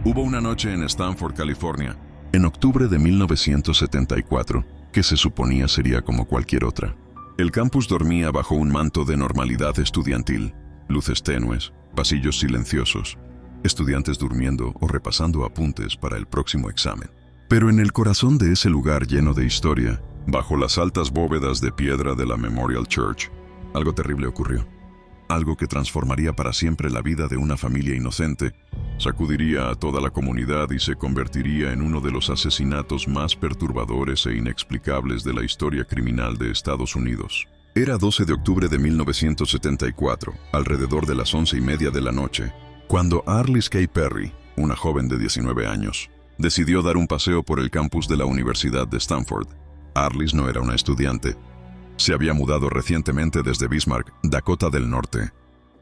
Hubo una noche en Stanford, California, en octubre de 1974, que se suponía sería como cualquier otra. El campus dormía bajo un manto de normalidad estudiantil, luces tenues, pasillos silenciosos, estudiantes durmiendo o repasando apuntes para el próximo examen. Pero en el corazón de ese lugar lleno de historia, bajo las altas bóvedas de piedra de la Memorial Church, algo terrible ocurrió. Algo que transformaría para siempre la vida de una familia inocente, sacudiría a toda la comunidad y se convertiría en uno de los asesinatos más perturbadores e inexplicables de la historia criminal de Estados Unidos. Era 12 de octubre de 1974, alrededor de las 11:30 de la noche, cuando Arliss K. Perry, una joven de 19 años, decidió dar un paseo por el campus de la Universidad de Stanford. Arliss no era una estudiante. Se había mudado recientemente desde Bismarck, Dakota del Norte,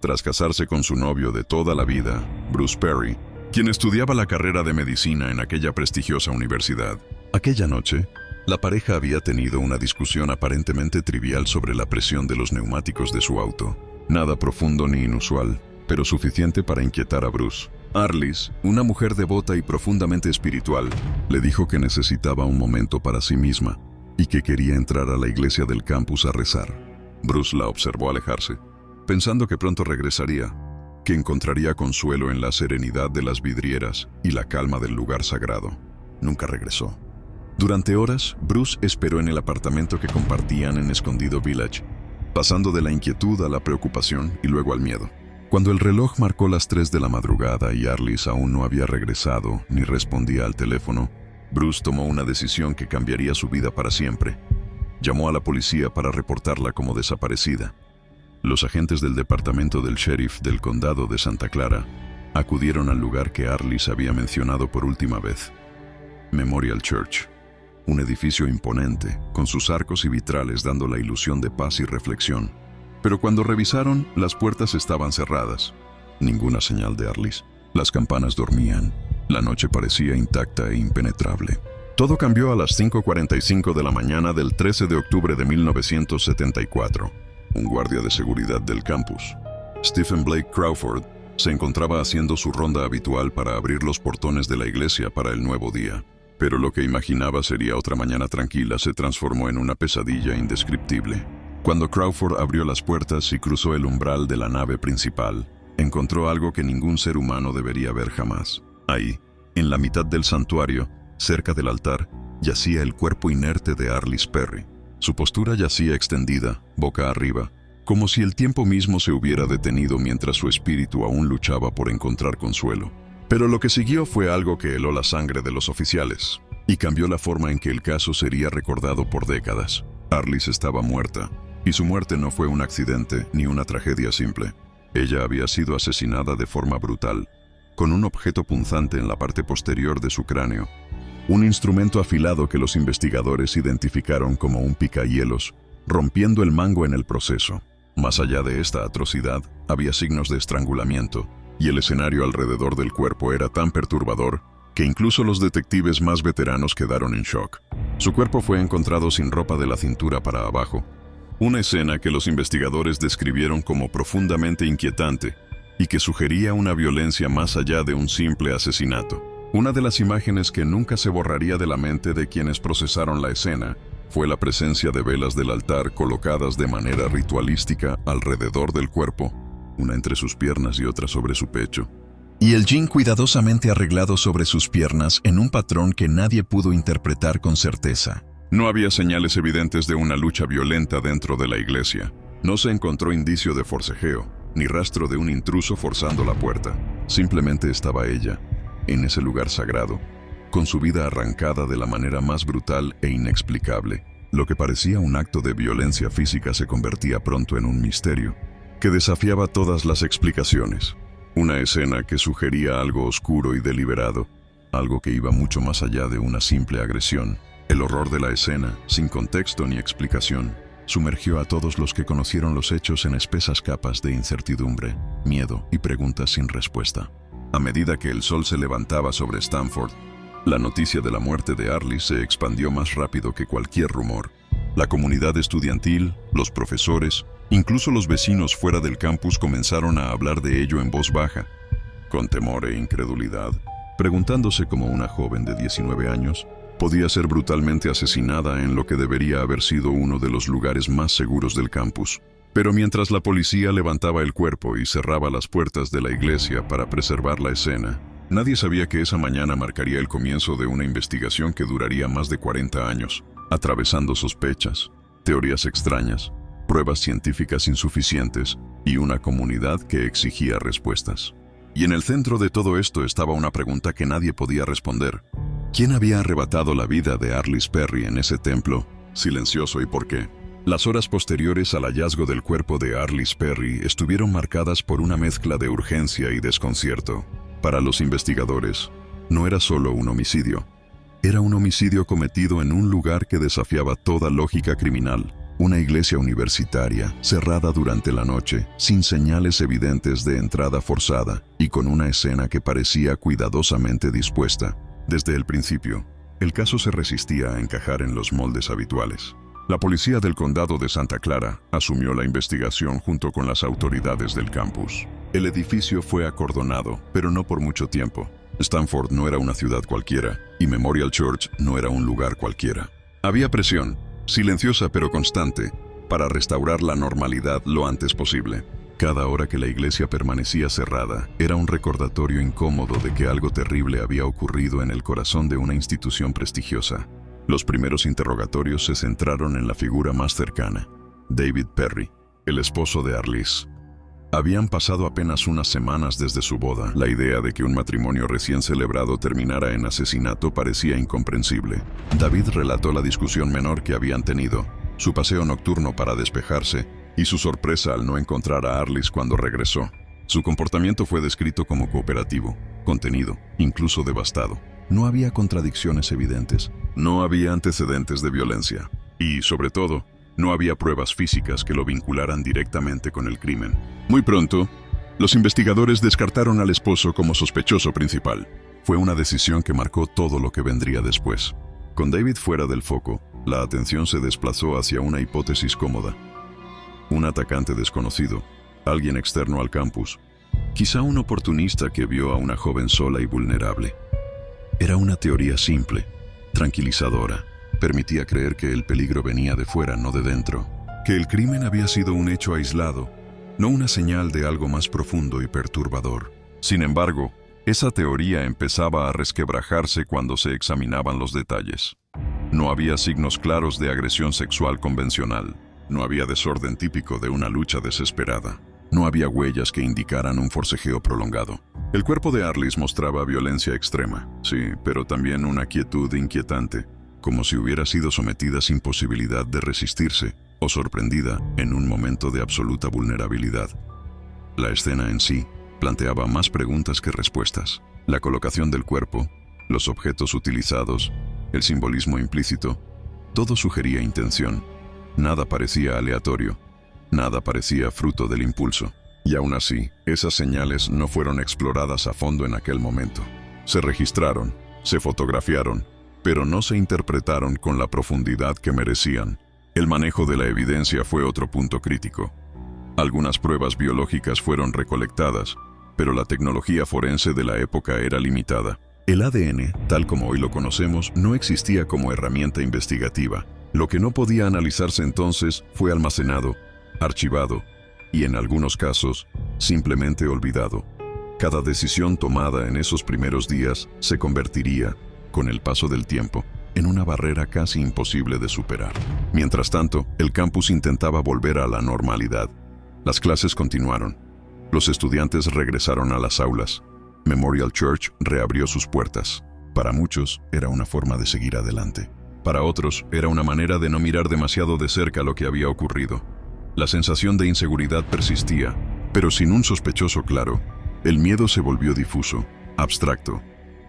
tras casarse con su novio de toda la vida, Bruce Perry, quien estudiaba la carrera de medicina en aquella prestigiosa universidad. Aquella noche, la pareja había tenido una discusión aparentemente trivial sobre la presión de los neumáticos de su auto. Nada profundo ni inusual, pero suficiente para inquietar a Bruce. Arliss, una mujer devota y profundamente espiritual, le dijo que necesitaba un momento para sí misma y que quería entrar a la iglesia del campus a rezar. Bruce la observó alejarse, pensando que pronto regresaría, que encontraría consuelo en la serenidad de las vidrieras y la calma del lugar sagrado. Nunca regresó. Durante horas, Bruce esperó en el apartamento que compartían en Escondido Village, pasando de la inquietud a la preocupación y luego al miedo. Cuando el reloj marcó las 3 de la madrugada y Arliss aún no había regresado ni respondía al teléfono, Bruce tomó una decisión que cambiaría su vida para siempre. Llamó a la policía para reportarla como desaparecida. Los agentes del departamento del sheriff del condado de Santa Clara acudieron al lugar que Arliss había mencionado por última vez. Memorial Church. Un edificio imponente, con sus arcos y vitrales dando la ilusión de paz y reflexión. Pero cuando revisaron, las puertas estaban cerradas. Ninguna señal de Arliss. Las campanas dormían. La noche parecía intacta e impenetrable. Todo cambió a las 5:45 de la mañana del 13 de octubre de 1974. Un guardia de seguridad del campus, Stephen Blake Crawford, se encontraba haciendo su ronda habitual para abrir los portones de la iglesia para el nuevo día. Pero lo que imaginaba sería otra mañana tranquila se transformó en una pesadilla indescriptible. Cuando Crawford abrió las puertas y cruzó el umbral de la nave principal, encontró algo que ningún ser humano debería ver jamás. Ahí, en la mitad del santuario, cerca del altar, yacía el cuerpo inerte de Arliss Perry. Su postura yacía extendida, boca arriba, como si el tiempo mismo se hubiera detenido mientras su espíritu aún luchaba por encontrar consuelo. Pero lo que siguió fue algo que heló la sangre de los oficiales y cambió la forma en que el caso sería recordado por décadas. Arliss estaba muerta, y su muerte no fue un accidente ni una tragedia simple. Ella había sido asesinada de forma brutal, con un objeto punzante en la parte posterior de su cráneo, un instrumento afilado que los investigadores identificaron como un picahielos, rompiendo el mango en el proceso. Más allá de esta atrocidad, había signos de estrangulamiento, y el escenario alrededor del cuerpo era tan perturbador que incluso los detectives más veteranos quedaron en shock. Su cuerpo fue encontrado sin ropa de la cintura para abajo, una escena que los investigadores describieron como profundamente inquietante y que sugería una violencia más allá de un simple asesinato. Una de las imágenes que nunca se borraría de la mente de quienes procesaron la escena fue la presencia de velas del altar colocadas de manera ritualística alrededor del cuerpo, una entre sus piernas y otra sobre su pecho, y el jean cuidadosamente arreglado sobre sus piernas en un patrón que nadie pudo interpretar con certeza. No había señales evidentes de una lucha violenta dentro de la iglesia. No se encontró indicio de forcejeo, ni rastro de un intruso forzando la puerta. Simplemente estaba ella, en ese lugar sagrado, con su vida arrancada de la manera más brutal e inexplicable. Lo que parecía un acto de violencia física se convertía pronto en un misterio, que desafiaba todas las explicaciones. Una escena que sugería algo oscuro y deliberado, algo que iba mucho más allá de una simple agresión. El horror de la escena, sin contexto ni explicación, sumergió a todos los que conocieron los hechos en espesas capas de incertidumbre, miedo y preguntas sin respuesta. A medida que el sol se levantaba sobre Stanford, la noticia de la muerte de Arliss se expandió más rápido que cualquier rumor. La comunidad estudiantil, los profesores, incluso los vecinos fuera del campus comenzaron a hablar de ello en voz baja, con temor e incredulidad. preguntándose cómo una joven de 19 años podía ser brutalmente asesinada en lo que debería haber sido uno de los lugares más seguros del campus. Pero mientras la policía levantaba el cuerpo y cerraba las puertas de la iglesia para preservar la escena, nadie sabía que esa mañana marcaría el comienzo de una investigación que duraría más de 40 años, atravesando sospechas, teorías extrañas, pruebas científicas insuficientes y una comunidad que exigía respuestas. Y en el centro de todo esto estaba una pregunta que nadie podía responder. ¿Quién había arrebatado la vida de Arliss Perry en ese templo silencioso y por qué? Las horas posteriores al hallazgo del cuerpo de Arliss Perry estuvieron marcadas por una mezcla de urgencia y desconcierto. Para los investigadores, no era solo un homicidio. Era un homicidio cometido en un lugar que desafiaba toda lógica criminal. Una iglesia universitaria, cerrada durante la noche, sin señales evidentes de entrada forzada y con una escena que parecía cuidadosamente dispuesta. Desde el principio, el caso se resistía a encajar en los moldes habituales. La policía del condado de Santa Clara asumió la investigación junto con las autoridades del campus. El edificio fue acordonado, pero no por mucho tiempo. Stanford no era una ciudad cualquiera, y Memorial Church no era un lugar cualquiera. Había presión, silenciosa pero constante, para restaurar la normalidad lo antes posible. Cada hora que la iglesia permanecía cerrada era un recordatorio incómodo de que algo terrible había ocurrido en el corazón de una institución prestigiosa. Los primeros interrogatorios se centraron en la figura más cercana, David Perry, el esposo de Arliss. Habían pasado apenas unas semanas desde su boda. La idea de que un matrimonio recién celebrado terminara en asesinato parecía incomprensible. David relató la discusión menor que habían tenido, su paseo nocturno para despejarse y su sorpresa al no encontrar a Arliss cuando regresó. Su comportamiento fue descrito como cooperativo, contenido, incluso devastado. No había contradicciones evidentes, no había antecedentes de violencia y, sobre todo, no había pruebas físicas que lo vincularan directamente con el crimen. Muy pronto, los investigadores descartaron al esposo como sospechoso principal. Fue una decisión que marcó todo lo que vendría después. Con David fuera del foco, la atención se desplazó hacia una hipótesis cómoda. Un atacante desconocido, alguien externo al campus, quizá un oportunista que vio a una joven sola y vulnerable. Era una teoría simple, tranquilizadora. Permitía creer que el peligro venía de fuera, no de dentro. Que el crimen había sido un hecho aislado, no una señal de algo más profundo y perturbador. Sin embargo, esa teoría empezaba a resquebrajarse cuando se examinaban los detalles. No había signos claros de agresión sexual convencional. No había desorden típico de una lucha desesperada. No había huellas que indicaran un forcejeo prolongado. El cuerpo de Arliss mostraba violencia extrema, sí, pero también una quietud inquietante, como si hubiera sido sometida sin posibilidad de resistirse o sorprendida en un momento de absoluta vulnerabilidad. La escena en sí planteaba más preguntas que respuestas. La colocación del cuerpo, los objetos utilizados, el simbolismo implícito, todo sugería intención. Nada parecía aleatorio, nada parecía fruto del impulso. Y aún así, esas señales no fueron exploradas a fondo en aquel momento. Se registraron, se fotografiaron, pero no se interpretaron con la profundidad que merecían. El manejo de la evidencia fue otro punto crítico. Algunas pruebas biológicas fueron recolectadas, pero la tecnología forense de la época era limitada. El ADN, tal como hoy lo conocemos, no existía como herramienta investigativa. Lo que no podía analizarse entonces fue almacenado, archivado y, en algunos casos, simplemente olvidado. Cada decisión tomada en esos primeros días se convertiría, con el paso del tiempo, en una barrera casi imposible de superar. Mientras tanto, el campus intentaba volver a la normalidad. Las clases continuaron. Los estudiantes regresaron a las aulas. Memorial Church reabrió sus puertas. Para muchos, era una forma de seguir adelante. Para otros, era una manera de no mirar demasiado de cerca lo que había ocurrido. La sensación de inseguridad persistía, pero sin un sospechoso claro. El miedo se volvió difuso, abstracto.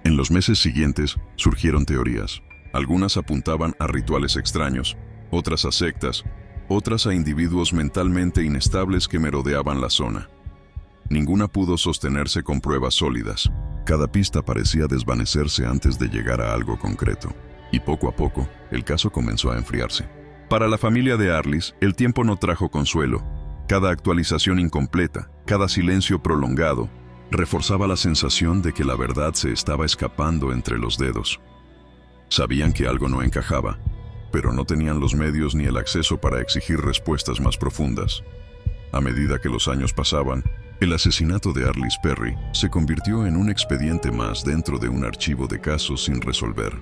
En los meses siguientes surgieron teorías. Algunas apuntaban a rituales extraños, otras a sectas, otras a individuos mentalmente inestables que merodeaban la zona. Ninguna pudo sostenerse con pruebas sólidas. Cada pista parecía desvanecerse antes de llegar a algo concreto. Y poco a poco, el caso comenzó a enfriarse. Para la familia de Arliss, el tiempo no trajo consuelo. Cada actualización incompleta, cada silencio prolongado, reforzaba la sensación de que la verdad se estaba escapando entre los dedos. Sabían que algo no encajaba, pero no tenían los medios ni el acceso para exigir respuestas más profundas. A medida que los años pasaban, el asesinato de Arliss Perry se convirtió en un expediente más dentro de un archivo de casos sin resolver.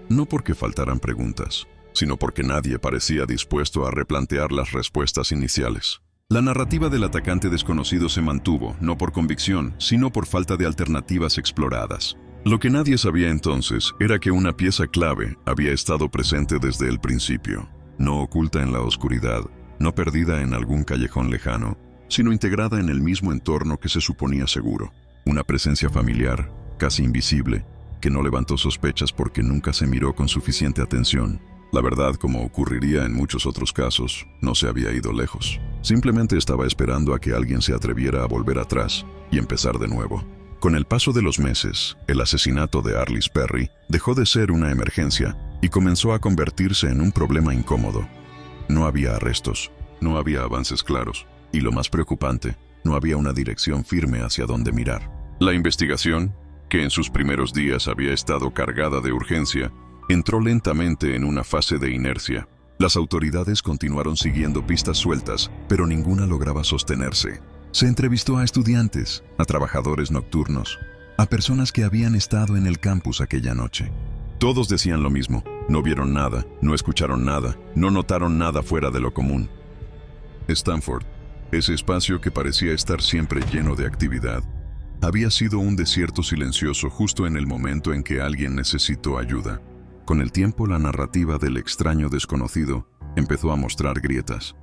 No porque faltaran preguntas, sino porque nadie parecía dispuesto a replantear las respuestas iniciales. La narrativa del atacante desconocido se mantuvo, no por convicción, sino por falta de alternativas exploradas. Lo que nadie sabía entonces era que una pieza clave había estado presente desde el principio, no oculta en la oscuridad, no perdida en algún callejón lejano, sino integrada en el mismo entorno que se suponía seguro. Una presencia familiar, casi invisible, que no levantó sospechas porque nunca se miró con suficiente atención. La verdad, como ocurriría en muchos otros casos, no se había ido lejos. Simplemente estaba esperando a que alguien se atreviera a volver atrás y empezar de nuevo. Con el paso de los meses, el asesinato de Arliss Perry dejó de ser una emergencia y comenzó a convertirse en un problema incómodo. No había arrestos, no había avances claros, y lo más preocupante, no había una dirección firme hacia dónde mirar. La investigación, que en sus primeros días había estado cargada de urgencia, entró lentamente en una fase de inercia. Las autoridades continuaron siguiendo pistas sueltas, pero ninguna lograba sostenerse. Se entrevistó a estudiantes, a trabajadores nocturnos, a personas que habían estado en el campus aquella noche. Todos decían lo mismo: no vieron nada, no escucharon nada, no notaron nada fuera de lo común. Stanford, ese espacio que parecía estar siempre lleno de actividad, había sido un desierto silencioso justo en el momento en que alguien necesitó ayuda. Con el tiempo, la narrativa del extraño desconocido empezó a mostrar grietas.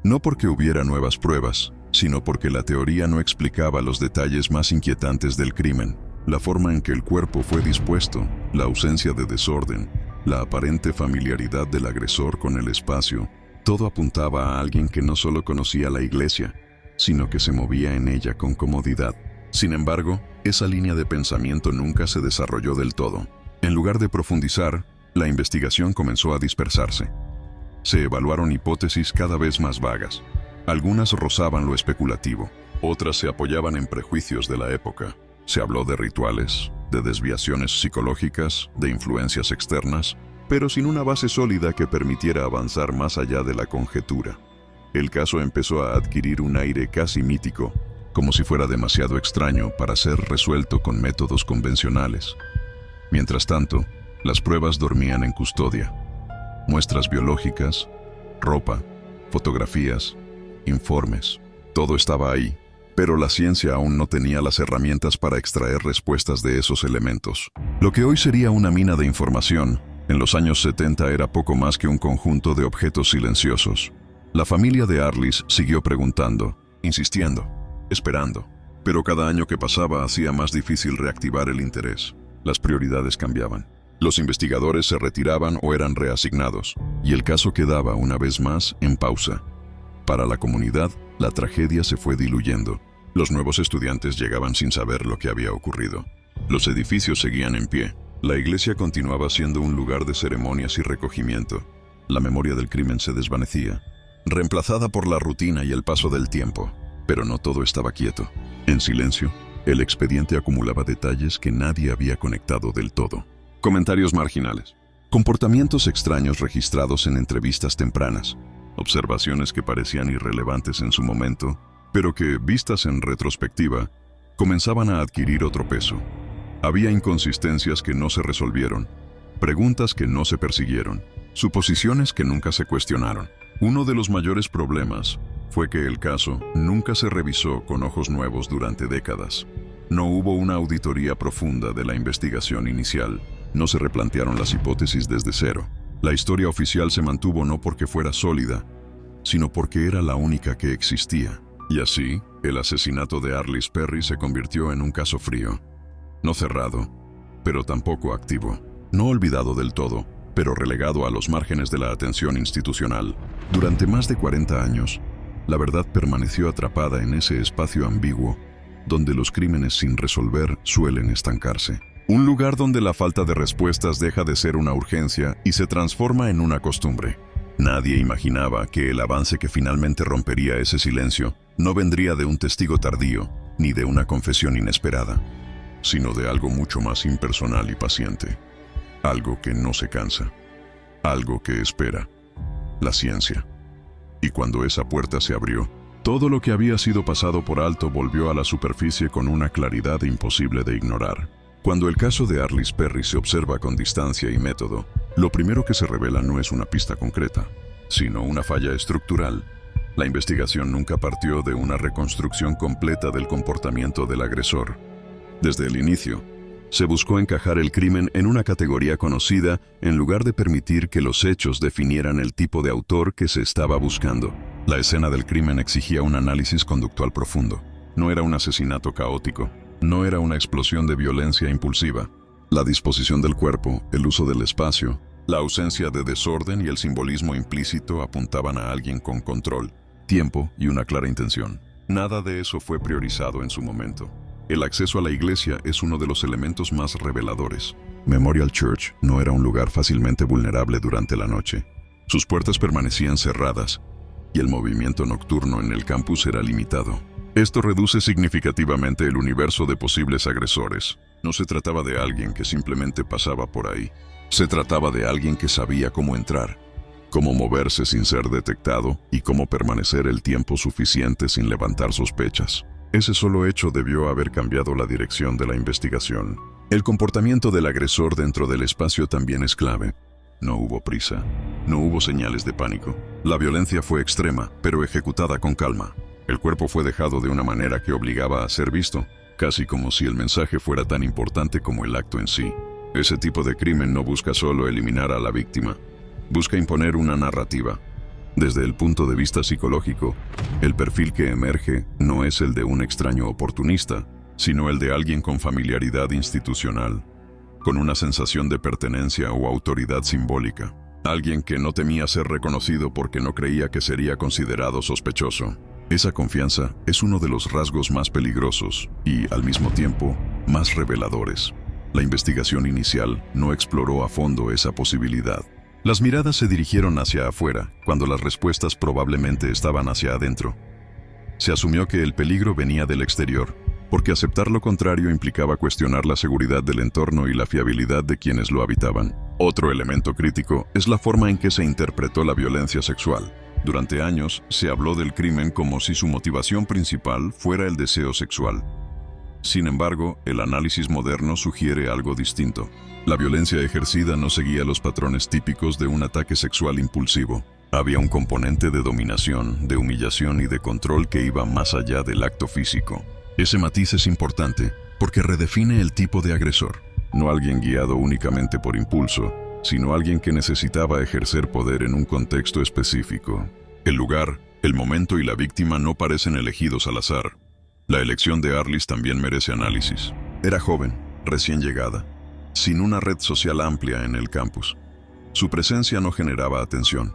No porque hubiera nuevas pruebas, sino porque la teoría no explicaba los detalles más inquietantes del crimen. La forma en que el cuerpo fue dispuesto, la ausencia de desorden, la aparente familiaridad del agresor con el espacio, todo apuntaba a alguien que no solo conocía la iglesia, sino que se movía en ella con comodidad. Sin embargo, esa línea de pensamiento nunca se desarrolló del todo. En lugar de profundizar, la investigación comenzó a dispersarse. Se evaluaron hipótesis cada vez más vagas. Algunas rozaban lo especulativo, otras se apoyaban en prejuicios de la época. Se habló de rituales, de desviaciones psicológicas, de influencias externas, pero sin una base sólida que permitiera avanzar más allá de la conjetura. El caso empezó a adquirir un aire casi mítico, como si fuera demasiado extraño para ser resuelto con métodos convencionales. Mientras tanto, las pruebas dormían en custodia. Muestras biológicas, ropa, fotografías, informes, todo estaba ahí, pero la ciencia aún no tenía las herramientas para extraer respuestas de esos elementos. Lo que hoy sería una mina de información, en los años 70 era poco más que un conjunto de objetos silenciosos. La familia de Arliss siguió preguntando, insistiendo, esperando, pero cada año que pasaba hacía más difícil reactivar el interés. Las prioridades cambiaban. Los investigadores se retiraban o eran reasignados, y el caso quedaba una vez más en pausa. Para la comunidad, la tragedia se fue diluyendo. Los nuevos estudiantes llegaban sin saber lo que había ocurrido. Los edificios seguían en pie. La iglesia continuaba siendo un lugar de ceremonias y recogimiento. La memoria del crimen se desvanecía, reemplazada por la rutina y el paso del tiempo. Pero no todo estaba quieto. En silencio, el expediente acumulaba detalles que nadie había conectado del todo. Comentarios marginales. Comportamientos extraños registrados en entrevistas tempranas. Observaciones que parecían irrelevantes en su momento, pero que, vistas en retrospectiva, comenzaban a adquirir otro peso. Había inconsistencias que no se resolvieron, preguntas que no se persiguieron, suposiciones que nunca se cuestionaron. Uno de los mayores problemas fue que el caso nunca se revisó con ojos nuevos durante décadas. No hubo una auditoría profunda de la investigación inicial, no se replantearon las hipótesis desde cero. La historia oficial se mantuvo no porque fuera sólida, sino porque era la única que existía. Y así, el asesinato de Arliss Perry se convirtió en un caso frío. No cerrado, pero tampoco activo. No olvidado del todo, pero relegado a los márgenes de la atención institucional. Durante más de 40 años, la verdad permaneció atrapada en ese espacio ambiguo, donde los crímenes sin resolver suelen estancarse. Un lugar donde la falta de respuestas deja de ser una urgencia y se transforma en una costumbre. Nadie imaginaba que el avance que finalmente rompería ese silencio no vendría de un testigo tardío, ni de una confesión inesperada, sino de algo mucho más impersonal y paciente. Algo que no se cansa. Algo que espera. La ciencia. Y cuando esa puerta se abrió, todo lo que había sido pasado por alto volvió a la superficie con una claridad imposible de ignorar. Cuando el caso de Arliss Perry se observa con distancia y método, lo primero que se revela no es una pista concreta, sino una falla estructural. La investigación nunca partió de una reconstrucción completa del comportamiento del agresor. Desde el inicio, se buscó encajar el crimen en una categoría conocida en lugar de permitir que los hechos definieran el tipo de autor que se estaba buscando. La escena del crimen exigía un análisis conductual profundo. No era un asesinato caótico. No era una explosión de violencia impulsiva. La disposición del cuerpo, el uso del espacio, la ausencia de desorden y el simbolismo implícito apuntaban a alguien con control, tiempo y una clara intención. Nada de eso fue priorizado en su momento. El acceso a la iglesia es uno de los elementos más reveladores. Memorial Church no era un lugar fácilmente vulnerable durante la noche. Sus puertas permanecían cerradas y el movimiento nocturno en el campus era limitado. Esto reduce significativamente el universo de posibles agresores. No se trataba de alguien que simplemente pasaba por ahí. Se trataba de alguien que sabía cómo entrar, cómo moverse sin ser detectado y cómo permanecer el tiempo suficiente sin levantar sospechas. Ese solo hecho debió haber cambiado la dirección de la investigación. El comportamiento del agresor dentro del espacio también es clave. No hubo prisa, no hubo señales de pánico. La violencia fue extrema, pero ejecutada con calma. El cuerpo fue dejado de una manera que obligaba a ser visto, casi como si el mensaje fuera tan importante como el acto en sí. Ese tipo de crimen no busca solo eliminar a la víctima, busca imponer una narrativa. Desde el punto de vista psicológico, el perfil que emerge no es el de un extraño oportunista, sino el de alguien con familiaridad institucional, con una sensación de pertenencia o autoridad simbólica. Alguien que no temía ser reconocido porque no creía que sería considerado sospechoso. Esa confianza es uno de los rasgos más peligrosos y, al mismo tiempo, más reveladores. La investigación inicial no exploró a fondo esa posibilidad. Las miradas se dirigieron hacia afuera, cuando las respuestas probablemente estaban hacia adentro. Se asumió que el peligro venía del exterior, porque aceptar lo contrario implicaba cuestionar la seguridad del entorno y la fiabilidad de quienes lo habitaban. Otro elemento crítico es la forma en que se interpretó la violencia sexual. Durante años, se habló del crimen como si su motivación principal fuera el deseo sexual. Sin embargo, el análisis moderno sugiere algo distinto. La violencia ejercida no seguía los patrones típicos de un ataque sexual impulsivo. Había un componente de dominación, de humillación y de control que iba más allá del acto físico. Ese matiz es importante porque redefine el tipo de agresor. No alguien guiado únicamente por impulso, sino alguien que necesitaba ejercer poder en un contexto específico. El lugar, el momento y la víctima no parecen elegidos al azar. La elección de Arliss también merece análisis. Era joven, recién llegada, sin una red social amplia en el campus. Su presencia no generaba atención.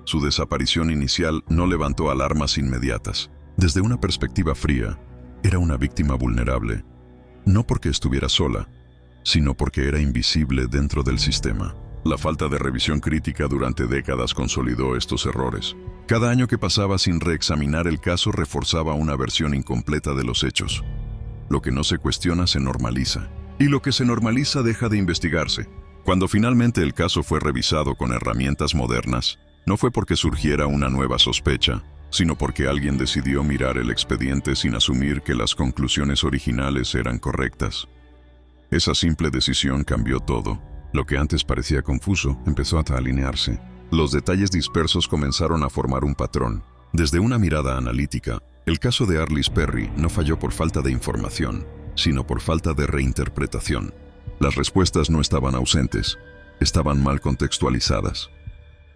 Su desaparición inicial no levantó alarmas inmediatas. Desde una perspectiva fría, era una víctima vulnerable, no porque estuviera sola, sino porque era invisible dentro del sistema. La falta de revisión crítica durante décadas consolidó estos errores. Cada año que pasaba sin reexaminar el caso reforzaba una versión incompleta de los hechos. Lo que no se cuestiona se normaliza, y lo que se normaliza deja de investigarse. Cuando finalmente el caso fue revisado con herramientas modernas, no fue porque surgiera una nueva sospecha, sino porque alguien decidió mirar el expediente sin asumir que las conclusiones originales eran correctas. Esa simple decisión cambió todo. Lo que antes parecía confuso empezó a alinearse. Los detalles dispersos comenzaron a formar un patrón. Desde una mirada analítica, el caso de Arliss Perry no falló por falta de información, sino por falta de reinterpretación. Las respuestas no estaban ausentes, estaban mal contextualizadas.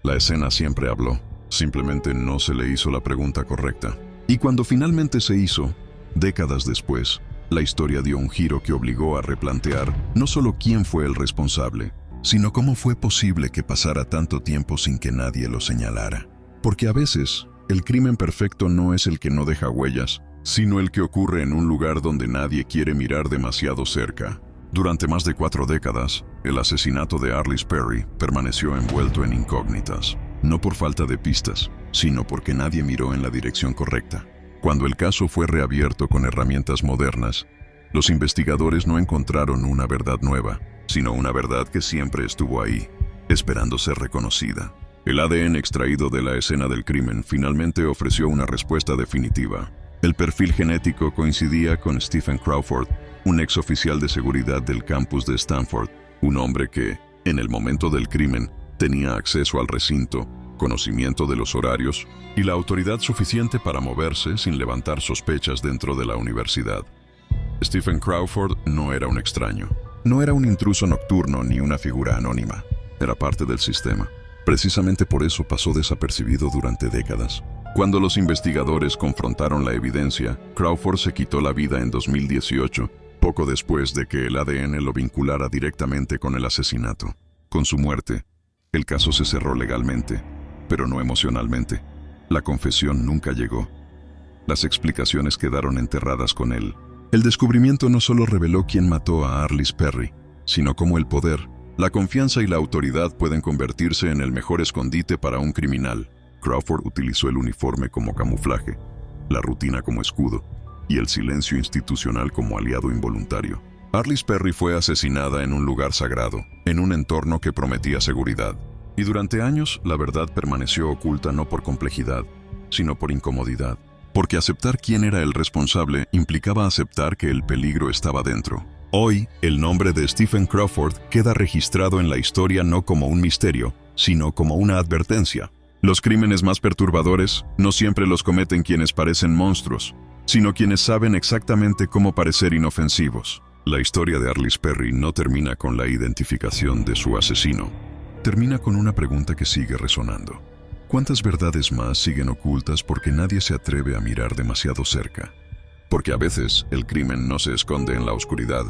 La escena siempre habló, simplemente no se le hizo la pregunta correcta. Y cuando finalmente se hizo, décadas después, la historia dio un giro que obligó a replantear no solo quién fue el responsable, sino cómo fue posible que pasara tanto tiempo sin que nadie lo señalara. Porque a veces, el crimen perfecto no es el que no deja huellas, sino el que ocurre en un lugar donde nadie quiere mirar demasiado cerca. Durante más de 4 décadas, el asesinato de Arliss Perry permaneció envuelto en incógnitas, no por falta de pistas, sino porque nadie miró en la dirección correcta. Cuando el caso fue reabierto con herramientas modernas, los investigadores no encontraron una verdad nueva, sino una verdad que siempre estuvo ahí, esperando ser reconocida. El ADN extraído de la escena del crimen finalmente ofreció una respuesta definitiva. El perfil genético coincidía con Stephen Crawford, un ex oficial de seguridad del campus de Stanford, un hombre que, en el momento del crimen, tenía acceso al recinto, conocimiento de los horarios y la autoridad suficiente para moverse sin levantar sospechas dentro de la universidad. Stephen Crawford no era un extraño. No era un intruso nocturno ni una figura anónima. Era parte del sistema. Precisamente por eso pasó desapercibido durante décadas. Cuando los investigadores confrontaron la evidencia, Crawford se quitó la vida en 2018, poco después de que el ADN lo vinculara directamente con el asesinato. Con su muerte, el caso se cerró legalmente, pero no emocionalmente. La confesión nunca llegó. Las explicaciones quedaron enterradas con él. El descubrimiento no solo reveló quién mató a Arliss Perry, sino cómo el poder, la confianza y la autoridad pueden convertirse en el mejor escondite para un criminal. Crawford utilizó el uniforme como camuflaje, la rutina como escudo y el silencio institucional como aliado involuntario. Arliss Perry fue asesinada en un lugar sagrado, en un entorno que prometía seguridad. Y durante años, la verdad permaneció oculta no por complejidad, sino por incomodidad. Porque aceptar quién era el responsable implicaba aceptar que el peligro estaba dentro. Hoy, el nombre de Stephen Crawford queda registrado en la historia no como un misterio, sino como una advertencia. Los crímenes más perturbadores no siempre los cometen quienes parecen monstruos, sino quienes saben exactamente cómo parecer inofensivos. La historia de Arliss Perry no termina con la identificación de su asesino. Termina con una pregunta que sigue resonando. ¿Cuántas verdades más siguen ocultas porque nadie se atreve a mirar demasiado cerca? Porque a veces el crimen no se esconde en la oscuridad,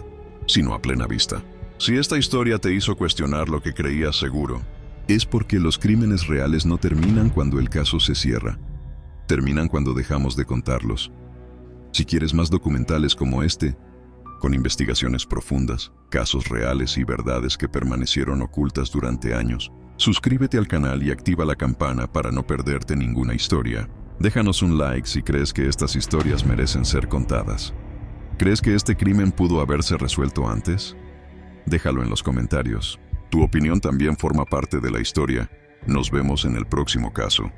sino a plena vista. Si esta historia te hizo cuestionar lo que creías seguro, es porque los crímenes reales no terminan cuando el caso se cierra. Terminan cuando dejamos de contarlos. Si quieres más documentales como este, con investigaciones profundas, casos reales y verdades que permanecieron ocultas durante años, suscríbete al canal y activa la campana para no perderte ninguna historia. Déjanos un like si crees que estas historias merecen ser contadas. ¿Crees que este crimen pudo haberse resuelto antes? Déjalo en los comentarios. Tu opinión también forma parte de la historia. Nos vemos en el próximo caso.